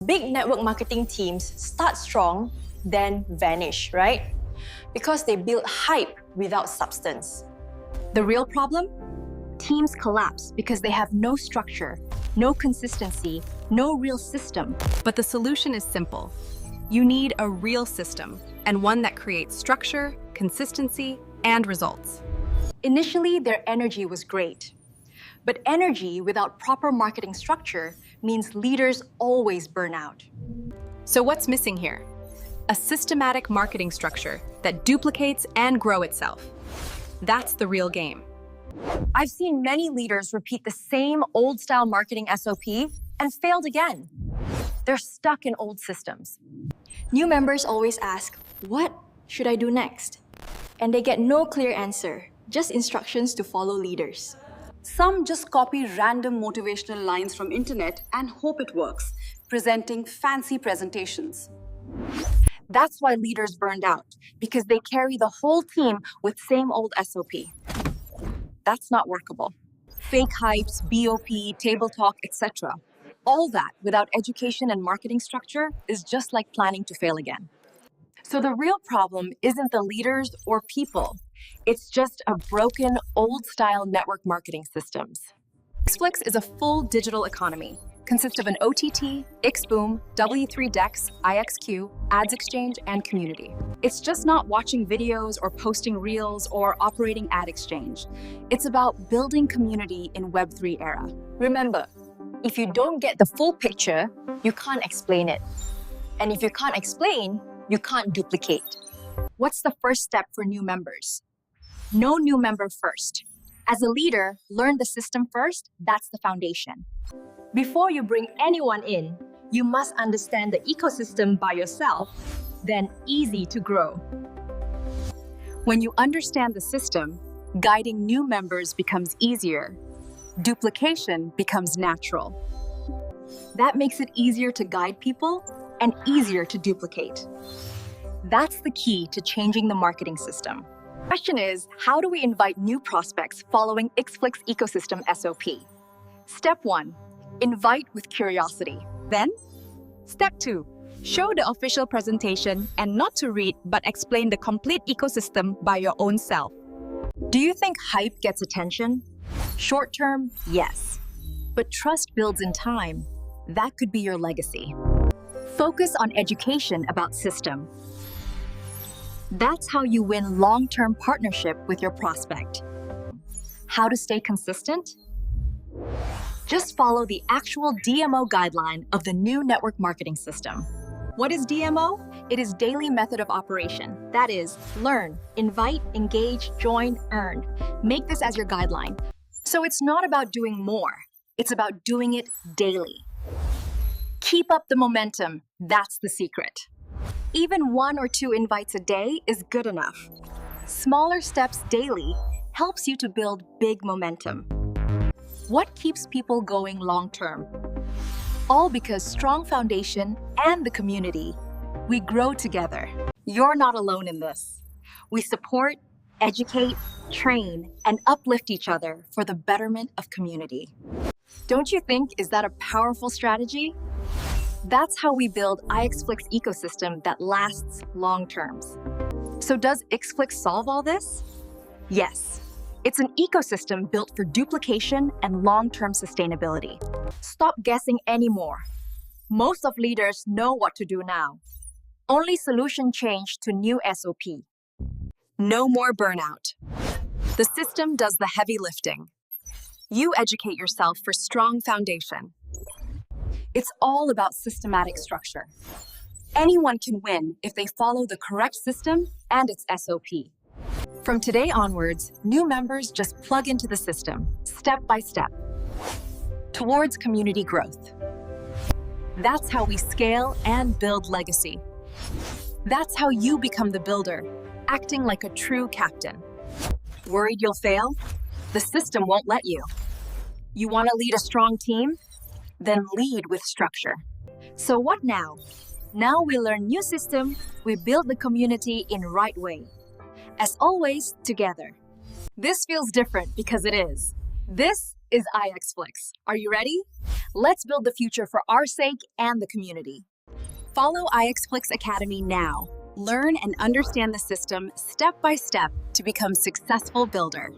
Big network marketing teams start strong, then vanish, right? Because they build hype without substance. The real problem? Teams collapse because they have no structure, no consistency, no real system. But the solution is simple. You need a real system, and one that creates structure, consistency, and results. Initially, their energy was great. But energy without proper marketing structure means leaders always burn out. So what's missing here? A systematic marketing structure that duplicates and grows itself. That's the real game. I've seen many leaders repeat the same old-style marketing SOP and failed again. They're stuck in old systems. New members always ask, "What should I do next?" And they get no clear answer, just instructions to follow leaders. Some just copy random motivational lines from internet and hope it works, presenting fancy presentations. That's why leaders burned out, because they carry the whole team with same old SOP. That's not workable. Fake hypes, BOP, table talk, etc. All that without education and marketing structure is just like planning to fail again. So the real problem isn't the leaders or people. It's just a broken, old-style network marketing systems. ixFlix is a full digital economy. Consists of an OTT, ixBoom, W3Dex, IXQ, Ads Exchange, and community. It's just not watching videos or posting reels or operating ad exchange. It's about building community in Web3 era. Remember, if you don't get the full picture, you can't explain it. And if you can't explain, you can't duplicate. What's the first step for new members? Know new member first. As a leader, learn the system first. That's the foundation. Before you bring anyone in, you must understand the ecosystem by yourself, then easy to grow. When you understand the system, guiding new members becomes easier. Duplication becomes natural. That makes it easier to guide people and easier to duplicate. That's the key to changing the marketing system. The question is, how do we invite new prospects following ixFlix ecosystem SOP? Step 1, invite with curiosity. Then, step 2, show the official presentation and not to read, but explain the complete ecosystem by your own self. Do you think hype gets attention? Short term, yes. But trust builds in time. That could be your legacy. Focus on education about system. That's how you win long-term partnership with your prospect. How to stay consistent? Just follow the actual DMO guideline of the new network marketing system. What is DMO? It is daily method of operation. That is, learn, invite, engage, join, earn. Make this as your guideline. So it's not about doing more. It's about doing it daily. Keep up the momentum. That's the secret. Even 1 or 2 invites a day is good enough. Smaller steps daily helps you to build big momentum. What keeps people going long-term? All because strong foundation and the community. We grow together. You're not alone in this. We support, educate, train, and uplift each other for the betterment of community. Don't you think is that a powerful strategy? That's how we build ixFlix ecosystem that lasts long terms. So does ixFlix solve all this? Yes. It's an ecosystem built for duplication and long-term sustainability. Stop guessing anymore. Most of leaders know what to do now. Only solution change to new SOP. No more burnout. The system does the heavy lifting. You educate yourself for strong foundation. It's all about systematic structure. Anyone can win if they follow the correct system and its SOP. From today onwards, new members just plug into the system, step by step, towards community growth. That's how we scale and build legacy. That's how you become the builder, acting like a true captain. Worried you'll fail? The system won't let you. You want to lead a strong team? Then lead with structure. So what now? Now we learn new system, we build the community in right way. As always, together. This feels different because it is. This is ixFlix. Are you ready? Let's build the future for our sake and the community. Follow ixFlix Academy now. Learn and understand the system step by step to become a successful builder.